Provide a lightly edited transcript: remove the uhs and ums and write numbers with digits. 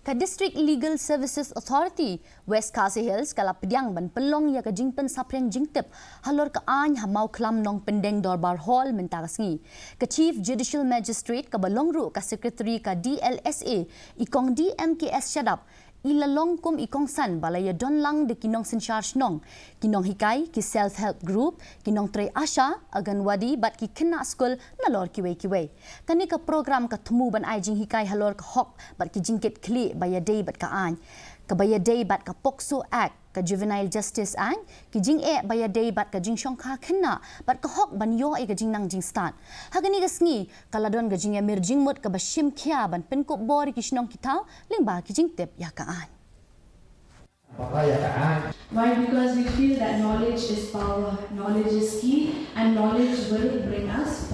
Ka District Legal Services Authority West KHASI Hills kala pediang ban Pynlong ya ka Jingpynsaphriang Jingtip Halor ka any ha Mawkhlam Nongpyndeng Dorbar Hall mentagasngi ka Chief Judicial Magistrate ka balongru ka Secretary ka DLSA ikong DMKS Shadap ilalong kum ikong san balaya donlang de kinong sin charge nong kinong hikay ki self help group kinong tre asha aganwadi bat ki kena school nalor kiwe kani ka program ka thumu ban ai jing hikay halor ka hok bat ki jingkit kli baya day bat ka an ka baya day bat ka pokso act ka juvenile justice act ki jing e baya day bat ka jing shongkha kena bat ka hok ban yo e ka jing nang jing start hagani ka sngi kaladon ka jing emir jing mut ka bashim khia ban penkop bor ki shnong kitau lingba ki jing tip ya ka an. Why? Because we feel that knowledge is power, knowledge is key, and knowledge will bring us